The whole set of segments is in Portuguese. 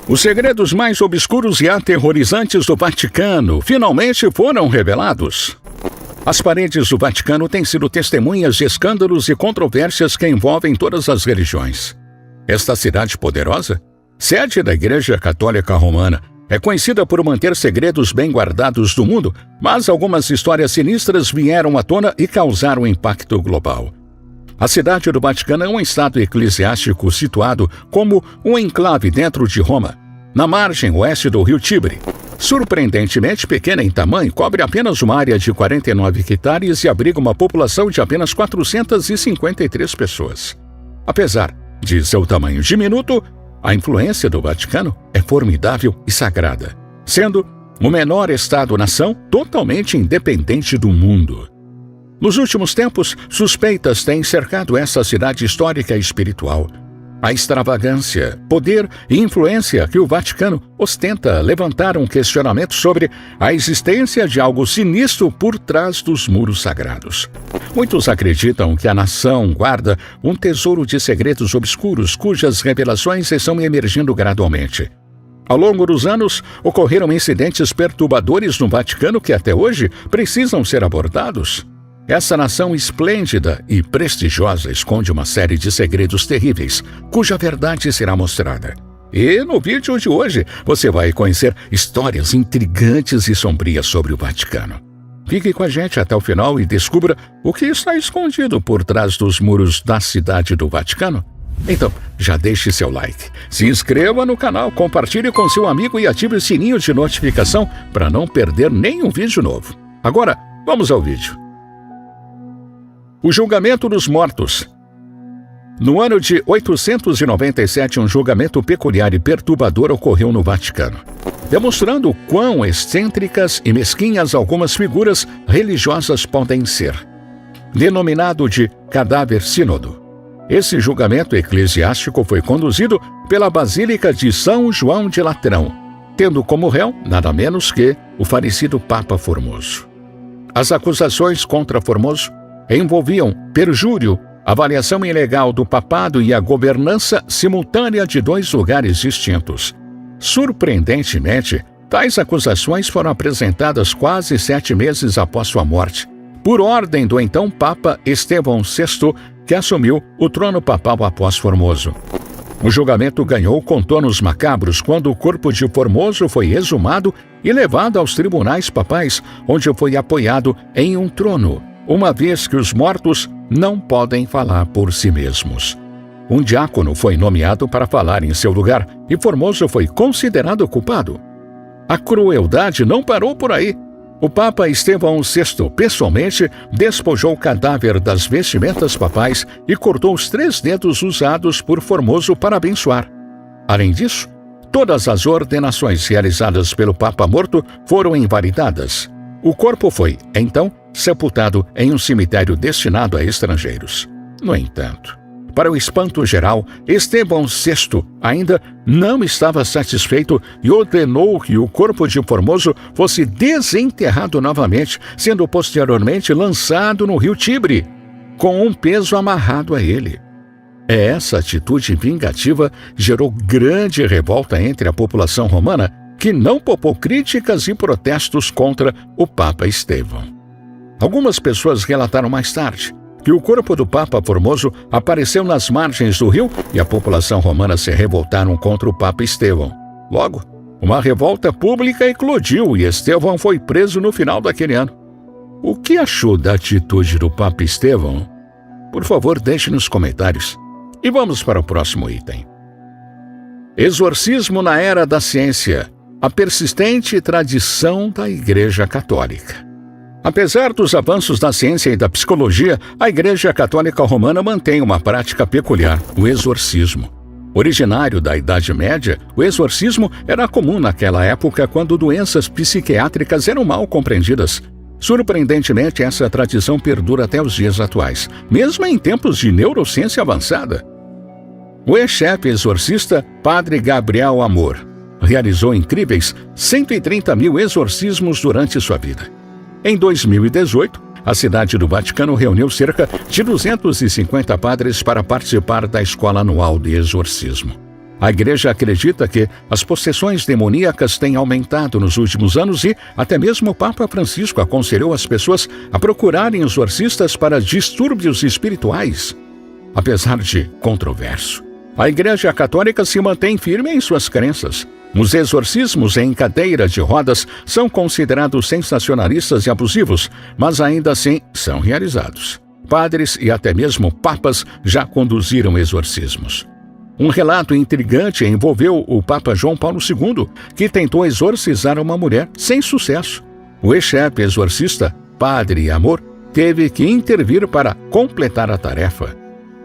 Os segredos mais obscuros e aterrorizantes do Vaticano finalmente foram revelados. As paredes do Vaticano têm sido testemunhas de escândalos e controvérsias que envolvem todas as religiões. Esta cidade poderosa, sede da Igreja Católica Romana, é conhecida por manter segredos bem guardados do mundo, mas algumas histórias sinistras vieram à tona e causaram impacto global. A cidade do Vaticano é um estado eclesiástico situado como um enclave dentro de Roma, na margem oeste do rio Tibre. Surpreendentemente pequena em tamanho, cobre apenas uma área de 49 hectares e abriga uma população de apenas 453 pessoas. Apesar de seu tamanho diminuto, a influência do Vaticano é formidável e sagrada, sendo o menor estado-nação totalmente independente do mundo. Nos últimos tempos, suspeitas têm cercado essa cidade histórica e espiritual. A extravagância, poder e influência que o Vaticano ostenta levantaram questionamentos sobre a existência de algo sinistro por trás dos muros sagrados. Muitos acreditam que a nação guarda um tesouro de segredos obscuros cujas revelações estão emergindo gradualmente. Ao longo dos anos, ocorreram incidentes perturbadores no Vaticano que até hoje precisam ser abordados. Essa nação esplêndida e prestigiosa esconde uma série de segredos terríveis, cuja verdade será mostrada. E no vídeo de hoje, você vai conhecer histórias intrigantes e sombrias sobre o Vaticano. Fique com a gente até o final e descubra o que está escondido por trás dos muros da cidade do Vaticano. Então, já deixe seu like, se inscreva no canal, compartilhe com seu amigo e ative o sininho de notificação para não perder nenhum vídeo novo. Agora, vamos ao vídeo. O julgamento dos mortos. No ano de 897, um julgamento peculiar e perturbador ocorreu no Vaticano, demonstrando quão excêntricas e mesquinhas algumas figuras religiosas podem ser. Denominado de Cadáver Sínodo, esse julgamento eclesiástico foi conduzido pela Basílica de São João de Latrão, tendo como réu nada menos que o falecido Papa Formoso. As acusações contra Formoso envolviam perjúrio, avaliação ilegal do papado e a governança simultânea de dois lugares distintos. Surpreendentemente, tais acusações foram apresentadas quase 7 meses após sua morte, por ordem do então Papa Estevão VI, que assumiu o trono papal após Formoso. O julgamento ganhou contornos macabros quando o corpo de Formoso foi exumado e levado aos tribunais papais, onde foi apoiado em um trono, uma vez que os mortos não podem falar por si mesmos. Um diácono foi nomeado para falar em seu lugar e Formoso foi considerado culpado. A crueldade não parou por aí. O Papa Estevão VI, pessoalmente, despojou o cadáver das vestimentas papais e cortou os 3 dedos usados por Formoso para abençoar. Além disso, todas as ordenações realizadas pelo Papa morto foram invalidadas. O corpo foi, então, sepultado em um cemitério destinado a estrangeiros. No entanto, para o espanto geral, Estevão VI ainda não estava satisfeito e ordenou que o corpo de Formoso fosse desenterrado novamente, sendo posteriormente lançado no rio Tibre, com um peso amarrado a ele. Essa atitude vingativa gerou grande revolta entre a população romana, que não poupou críticas e protestos contra o Papa Estevão. Algumas pessoas relataram mais tarde que o corpo do Papa Formoso apareceu nas margens do rio e a população romana se revoltaram contra o Papa Estevão. Logo, uma revolta pública eclodiu e Estevão foi preso no final daquele ano. O que achou da atitude do Papa Estevão? Por favor, deixe nos comentários. E vamos para o próximo item. Exorcismo na era da ciência. A persistente tradição da Igreja Católica. Apesar dos avanços da ciência e da psicologia, a Igreja Católica Romana mantém uma prática peculiar, o exorcismo. Originário da Idade Média, o exorcismo era comum naquela época quando doenças psiquiátricas eram mal compreendidas. Surpreendentemente, essa tradição perdura até os dias atuais, mesmo em tempos de neurociência avançada. O ex-chefe exorcista, Padre Gabriel Amor, realizou incríveis 130 mil exorcismos durante sua vida. Em 2018, a cidade do Vaticano reuniu cerca de 250 padres para participar da escola anual de exorcismo. A Igreja acredita que as possessões demoníacas têm aumentado nos últimos anos e até mesmo o Papa Francisco aconselhou as pessoas a procurarem exorcistas para distúrbios espirituais. Apesar de controverso, a Igreja Católica se mantém firme em suas crenças. Os exorcismos em cadeira de rodas são considerados sensacionalistas e abusivos, mas ainda assim são realizados. Padres e até mesmo papas já conduziram exorcismos. Um relato intrigante envolveu o Papa João Paulo II, que tentou exorcizar uma mulher sem sucesso. O ex-chefe exorcista, Padre Amor, teve que intervir para completar a tarefa.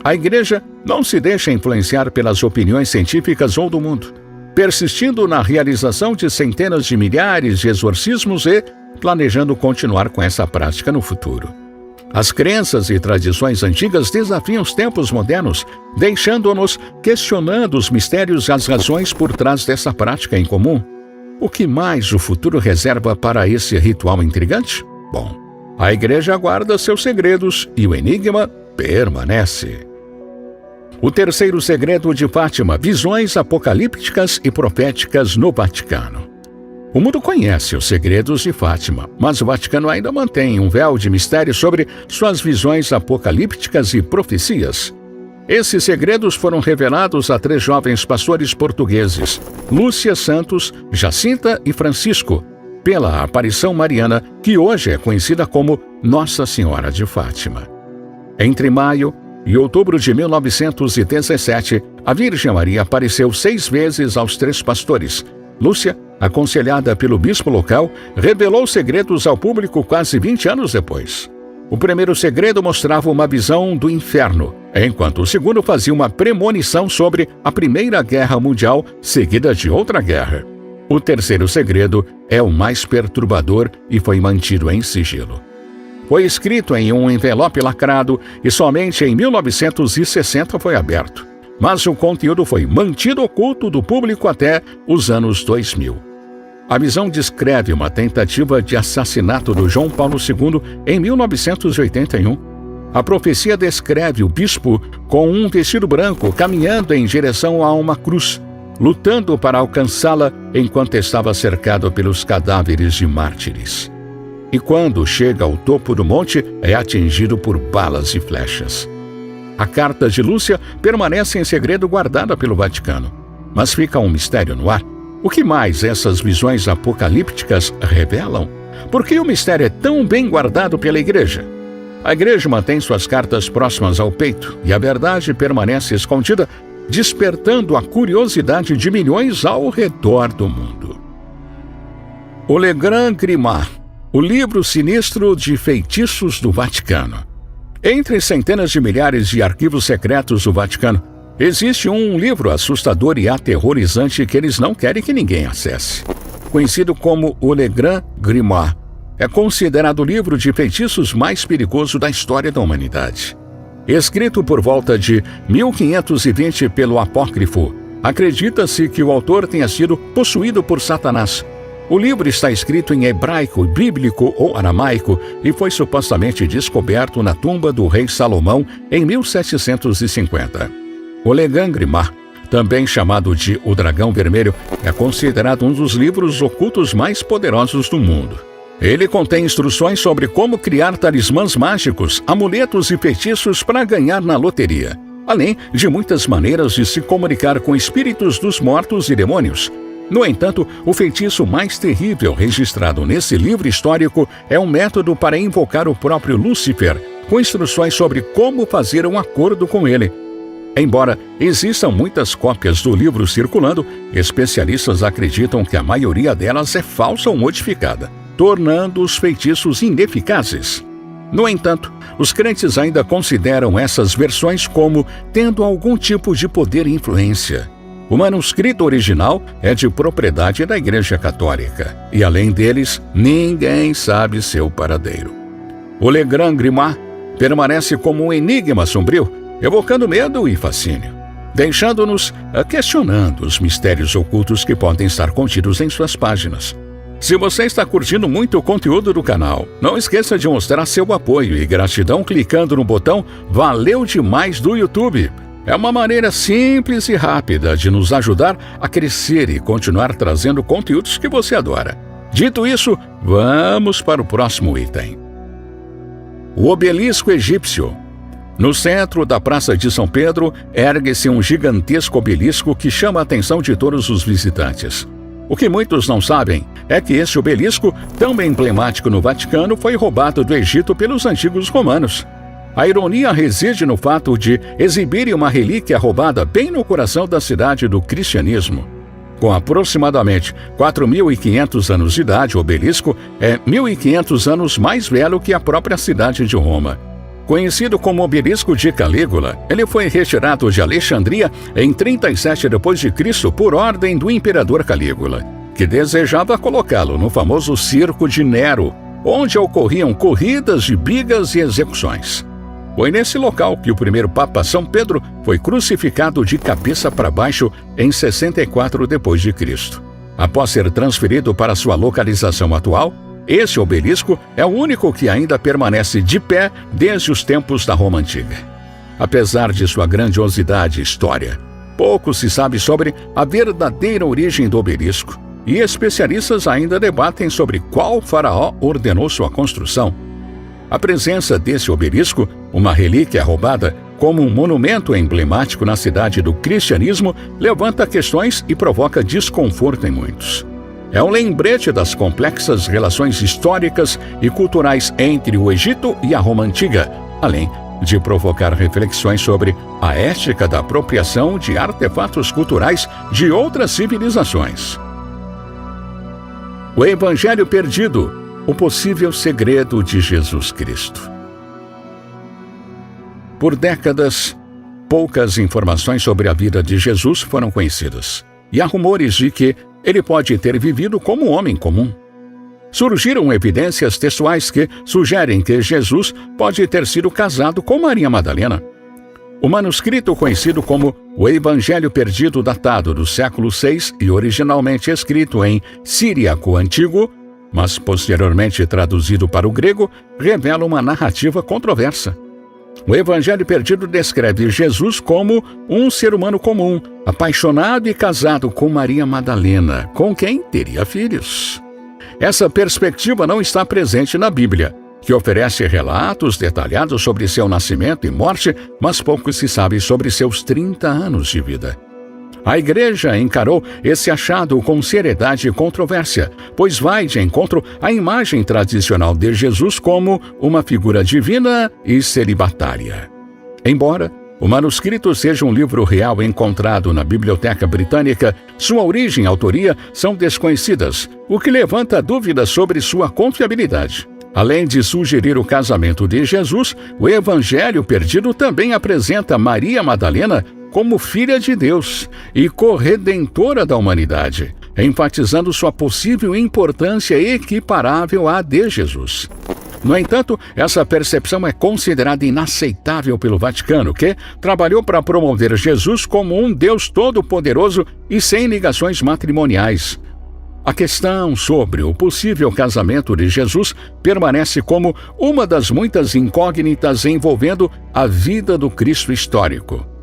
A Igreja não se deixa influenciar pelas opiniões científicas ou do mundo, persistindo na realização de centenas de milhares de exorcismos e planejando continuar com essa prática no futuro. As crenças e tradições antigas desafiam os tempos modernos, deixando-nos questionando os mistérios e as razões por trás dessa prática incomum. O que mais o futuro reserva para esse ritual intrigante? Bom, a Igreja guarda seus segredos e o enigma permanece. O terceiro segredo de Fátima: visões apocalípticas e proféticas no Vaticano. O mundo conhece os segredos de Fátima, mas o Vaticano ainda mantém um véu de mistério sobre suas visões apocalípticas e profecias. Esses segredos foram revelados a 3 jovens pastores portugueses, Lúcia Santos, Jacinta e Francisco, pela aparição mariana, que hoje é conhecida como Nossa Senhora de Fátima. Entre maio e outubro de 1917, a Virgem Maria apareceu 6 vezes aos 3 pastores. Lúcia, aconselhada pelo bispo local, revelou segredos ao público quase 20 anos depois. O primeiro segredo mostrava uma visão do inferno, enquanto o segundo fazia uma premonição sobre a Primeira Guerra Mundial, seguida de outra guerra. O terceiro segredo é o mais perturbador e foi mantido em sigilo. Foi escrito em um envelope lacrado e somente em 1960 foi aberto. Mas o conteúdo foi mantido oculto do público até os anos 2000. A visão descreve uma tentativa de assassinato do João Paulo II em 1981. A profecia descreve o bispo com um vestido branco caminhando em direção a uma cruz, lutando para alcançá-la enquanto estava cercado pelos cadáveres de mártires. E quando chega ao topo do monte, é atingido por balas e flechas. A carta de Lúcia permanece em segredo guardada pelo Vaticano, mas fica um mistério no ar. O que mais essas visões apocalípticas revelam? Por que o mistério é tão bem guardado pela Igreja? A Igreja mantém suas cartas próximas ao peito e a verdade permanece escondida, despertando a curiosidade de milhões ao redor do mundo. O Le Grand Grimoire, o livro sinistro de feitiços do Vaticano. Entre centenas de milhares de arquivos secretos do Vaticano, existe um livro assustador e aterrorizante que eles não querem que ninguém acesse. Conhecido como o Le Grand Grimoire, é considerado o livro de feitiços mais perigoso da história da humanidade. Escrito por volta de 1520 pelo apócrifo, acredita-se que o autor tenha sido possuído por Satanás. O livro está escrito em hebraico, bíblico ou aramaico e foi supostamente descoberto na tumba do rei Salomão em 1750. O Le Grand Grimoire, também chamado de O Dragão Vermelho, é considerado um dos livros ocultos mais poderosos do mundo. Ele contém instruções sobre como criar talismãs mágicos, amuletos e feitiços para ganhar na loteria, além de muitas maneiras de se comunicar com espíritos dos mortos e demônios. No entanto, o feitiço mais terrível registrado nesse livro histórico é um método para invocar o próprio Lúcifer, com instruções sobre como fazer um acordo com ele. Embora existam muitas cópias do livro circulando, especialistas acreditam que a maioria delas é falsa ou modificada, tornando os feitiços ineficazes. No entanto, os crentes ainda consideram essas versões como tendo algum tipo de poder e influência. O manuscrito original é de propriedade da Igreja Católica, e além deles, ninguém sabe seu paradeiro. O Le Grand Grimoire permanece como um enigma sombrio, evocando medo e fascínio, deixando-nos questionando os mistérios ocultos que podem estar contidos em suas páginas. Se você está curtindo muito o conteúdo do canal, não esqueça de mostrar seu apoio e gratidão clicando no botão Valeu Demais do YouTube. É uma maneira simples e rápida de nos ajudar a crescer e continuar trazendo conteúdos que você adora. Dito isso, vamos para o próximo item. O obelisco egípcio. No centro da Praça de São Pedro, ergue-se um gigantesco obelisco que chama a atenção de todos os visitantes. O que muitos não sabem é que esse obelisco, tão emblemático no Vaticano, foi roubado do Egito pelos antigos romanos. A ironia reside no fato de exibirem uma relíquia roubada bem no coração da cidade do cristianismo. Com aproximadamente 4.500 anos de idade, o obelisco é 1.500 anos mais velho que a própria cidade de Roma. Conhecido como Obelisco de Calígula, ele foi retirado de Alexandria em 37 d.C. por ordem do imperador Calígula, que desejava colocá-lo no famoso Circo de Nero, onde ocorriam corridas de brigas e execuções. Foi nesse local que o primeiro Papa São Pedro foi crucificado de cabeça para baixo em 64 d.C. Após ser transferido para sua localização atual, esse obelisco é o único que ainda permanece de pé desde os tempos da Roma Antiga. Apesar de sua grandiosidade e história, pouco se sabe sobre a verdadeira origem do obelisco, e especialistas ainda debatem sobre qual faraó ordenou sua construção. A presença desse obelisco, uma relíquia roubada, como um monumento emblemático na cidade do cristianismo, levanta questões e provoca desconforto em muitos. É um lembrete das complexas relações históricas e culturais entre o Egito e a Roma Antiga, além de provocar reflexões sobre a ética da apropriação de artefatos culturais de outras civilizações. O Evangelho Perdido, o possível segredo de Jesus Cristo. Por décadas, poucas informações sobre a vida de Jesus foram conhecidas, e há rumores de que ele pode ter vivido como um homem comum. Surgiram evidências textuais que sugerem que Jesus pode ter sido casado com Maria Madalena. O manuscrito conhecido como o Evangelho Perdido, datado do século VI e originalmente escrito em síriaco antigo, mas posteriormente traduzido para o grego, revela uma narrativa controversa. O Evangelho Perdido descreve Jesus como um ser humano comum, apaixonado e casado com Maria Madalena, com quem teria filhos. Essa perspectiva não está presente na Bíblia, que oferece relatos detalhados sobre seu nascimento e morte, mas pouco se sabe sobre seus 30 anos de vida. A Igreja encarou esse achado com seriedade e controvérsia, pois vai de encontro à imagem tradicional de Jesus como uma figura divina e celibatária. Embora o manuscrito seja um livro real encontrado na Biblioteca Britânica, sua origem e autoria são desconhecidas, o que levanta dúvidas sobre sua confiabilidade. Além de sugerir o casamento de Jesus, o Evangelho Perdido também apresenta Maria Madalena como filha de Deus e corredentora da humanidade, enfatizando sua possível importância equiparável à de Jesus. No entanto, essa percepção é considerada inaceitável pelo Vaticano, que trabalhou para promover Jesus como um Deus todo-poderoso e sem ligações matrimoniais. A questão sobre o possível casamento de Jesus permanece como uma das muitas incógnitas envolvendo a vida do Cristo histórico.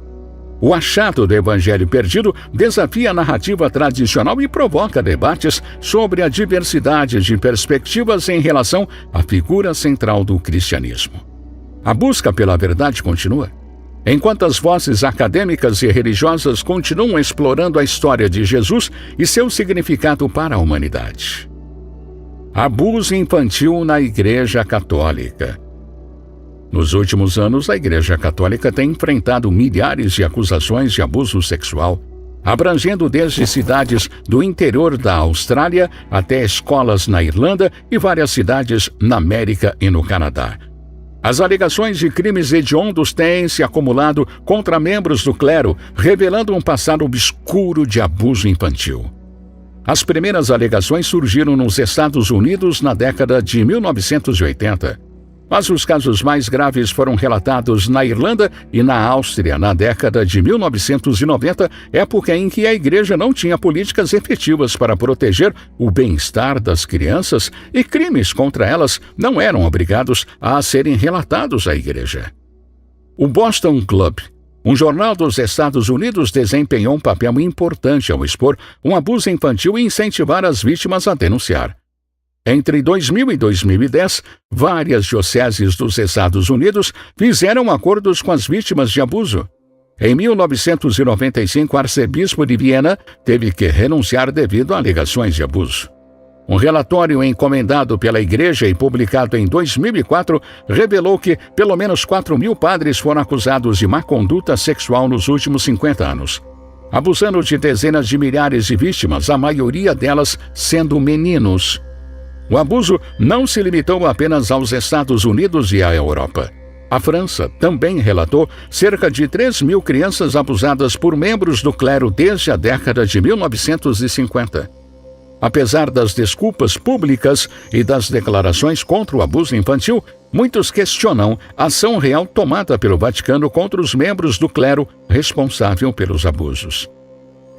O achado do Evangelho Perdido desafia a narrativa tradicional e provoca debates sobre a diversidade de perspectivas em relação à figura central do cristianismo. A busca pela verdade continua. Enquanto as vozes acadêmicas e religiosas continuam explorando a história de Jesus e seu significado para a humanidade. Abuso infantil na Igreja Católica. Nos últimos anos, a Igreja Católica tem enfrentado milhares de acusações de abuso sexual, abrangendo desde cidades do interior da Austrália até escolas na Irlanda e várias cidades na América e no Canadá. As alegações de crimes hediondos têm se acumulado contra membros do clero, revelando um passado obscuro de abuso infantil. As primeiras alegações surgiram nos Estados Unidos na década de 1980. Mas os casos mais graves foram relatados na Irlanda e na Áustria na década de 1990, época em que a Igreja não tinha políticas efetivas para proteger o bem-estar das crianças e crimes contra elas não eram obrigados a serem relatados à Igreja. O Boston Club, Um jornal dos Estados Unidos desempenhou um papel importante ao expor um abuso infantil e incentivar as vítimas a denunciar. Entre 2000 e 2010, várias dioceses dos Estados Unidos fizeram acordos com as vítimas de abuso. Em 1995, o arcebispo de Viena teve que renunciar devido a alegações de abuso. Um relatório encomendado pela Igreja e publicado em 2004 revelou que pelo menos 4.000 padres foram acusados de má conduta sexual nos últimos 50 anos, abusando de dezenas de milhares de vítimas, a maioria delas sendo meninos. O abuso não se limitou apenas aos Estados Unidos e à Europa. A França também relatou cerca de 3.000 crianças abusadas por membros do clero desde a década de 1950. Apesar das desculpas públicas e das declarações contra o abuso infantil, muitos questionam a ação real tomada pelo Vaticano contra os membros do clero responsável pelos abusos.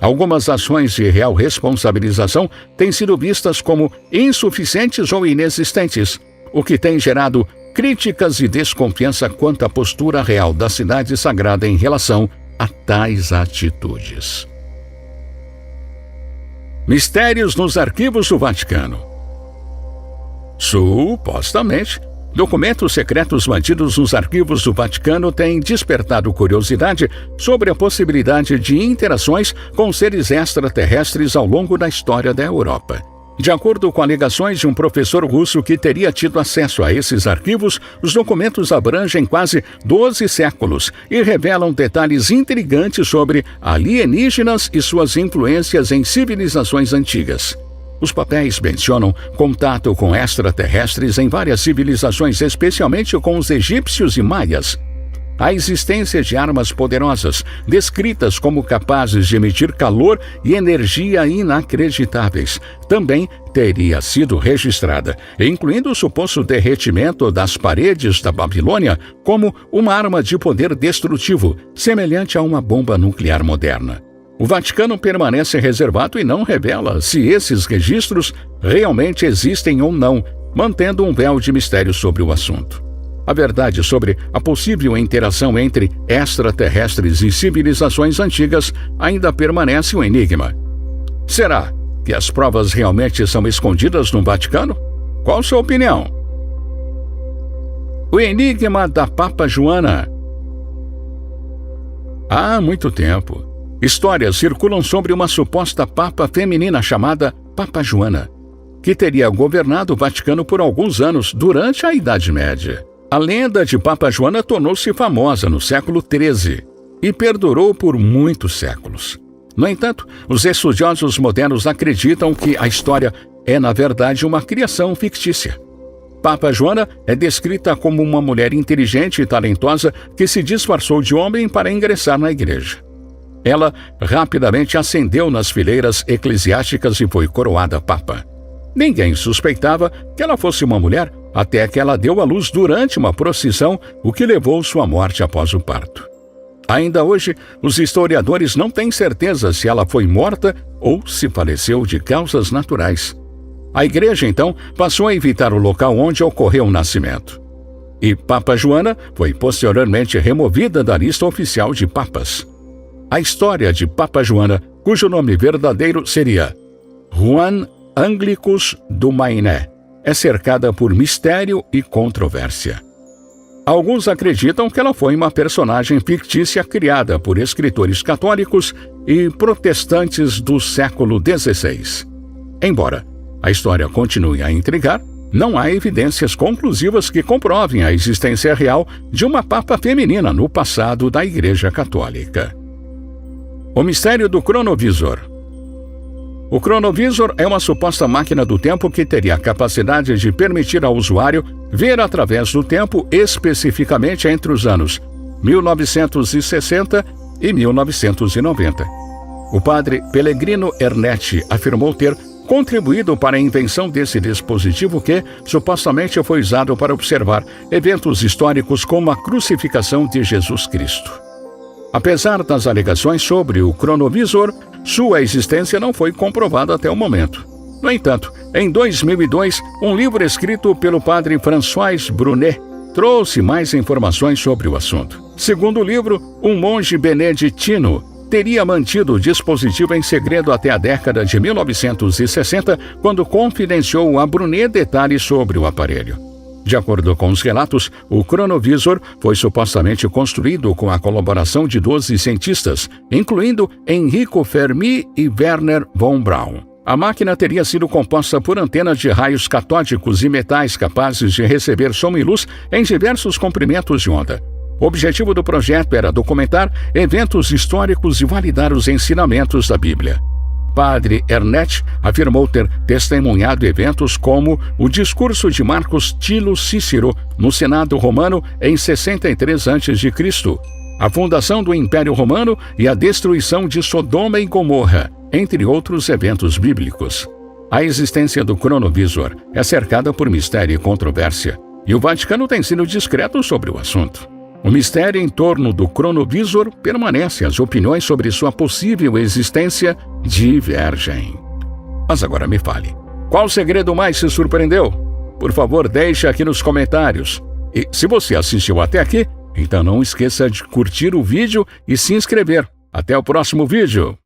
Algumas ações de real responsabilização têm sido vistas como insuficientes ou inexistentes, o que tem gerado críticas e desconfiança quanto à postura real da Cidade Sagrada em relação a tais atitudes. Mistérios nos arquivos do Vaticano. Supostamente, documentos secretos mantidos nos arquivos do Vaticano têm despertado curiosidade sobre a possibilidade de interações com seres extraterrestres ao longo da história da Europa. De acordo com alegações de um professor russo que teria tido acesso a esses arquivos, os documentos abrangem quase 12 séculos e revelam detalhes intrigantes sobre alienígenas e suas influências em civilizações antigas. Os papéis mencionam contato com extraterrestres em várias civilizações, especialmente com os egípcios e maias. A existência de armas poderosas, descritas como capazes de emitir calor e energia inacreditáveis, também teria sido registrada, incluindo o suposto derretimento das paredes da Babilônia como uma arma de poder destrutivo, semelhante a uma bomba nuclear moderna. O Vaticano permanece reservado e não revela se esses registros realmente existem ou não, mantendo um véu de mistério sobre o assunto. A verdade sobre a possível interação entre extraterrestres e civilizações antigas ainda permanece um enigma. Será que as provas realmente são escondidas no Vaticano? Qual sua opinião? O enigma da Papa Joana. Há muito tempo, histórias circulam sobre uma suposta papa feminina chamada Papa Joana, que teria governado o Vaticano por alguns anos durante a Idade Média. A lenda de Papa Joana tornou-se famosa no século XIII e perdurou por muitos séculos. No entanto, os estudiosos modernos acreditam que a história é, na verdade, uma criação fictícia. Papa Joana é descrita como uma mulher inteligente e talentosa que se disfarçou de homem para ingressar na igreja. Ela rapidamente ascendeu nas fileiras eclesiásticas e foi coroada papa. Ninguém suspeitava que ela fosse uma mulher até que ela deu à luz durante uma procissão, o que levou sua morte após o parto. Ainda hoje, os historiadores não têm certeza se ela foi morta ou se faleceu de causas naturais. A igreja, então, passou a evitar o local onde ocorreu o nascimento. E Papa Joana foi posteriormente removida da lista oficial de papas. A história de Papa Joana, cujo nome verdadeiro seria Juan Anglicus do Mainé, é cercada por mistério e controvérsia. Alguns acreditam que ela foi uma personagem fictícia criada por escritores católicos e protestantes do século XVI. Embora a história continue a intrigar, não há evidências conclusivas que comprovem a existência real de uma papa feminina no passado da Igreja Católica. O mistério do cronovisor. O cronovisor é uma suposta máquina do tempo que teria a capacidade de permitir ao usuário ver através do tempo, especificamente entre os anos 1960 e 1990. O padre Pellegrino Ernetti afirmou ter contribuído para a invenção desse dispositivo que, supostamente, foi usado para observar eventos históricos como a crucificação de Jesus Cristo. Apesar das alegações sobre o cronovisor, sua existência não foi comprovada até o momento. No entanto, em 2002, um livro escrito pelo padre François Brunet trouxe mais informações sobre o assunto. Segundo o livro, um monge beneditino teria mantido o dispositivo em segredo até a década de 1960, quando confidenciou a Brunet detalhes sobre o aparelho. De acordo com os relatos, o cronovisor foi supostamente construído com a colaboração de 12 cientistas, incluindo Enrico Fermi e Werner von Braun. A máquina teria sido composta por antenas de raios catódicos e metais capazes de receber som e luz em diversos comprimentos de onda. O objetivo do projeto era documentar eventos históricos e validar os ensinamentos da Bíblia. Padre Ernest afirmou ter testemunhado eventos como o discurso de Marcos Tilo Cícero no Senado Romano em 63 a.C., a fundação do Império Romano e a destruição de Sodoma e Gomorra, entre outros eventos bíblicos. A existência do cronovisor é cercada por mistério e controvérsia, e o Vaticano tem sido discreto sobre o assunto. O mistério em torno do cronovisor permanece, as opiniões sobre sua possível existência divergem. Mas agora me fale, qual segredo mais se surpreendeu? Por favor, deixe aqui nos comentários. E se você assistiu até aqui, então não esqueça de curtir o vídeo e se inscrever. Até o próximo vídeo!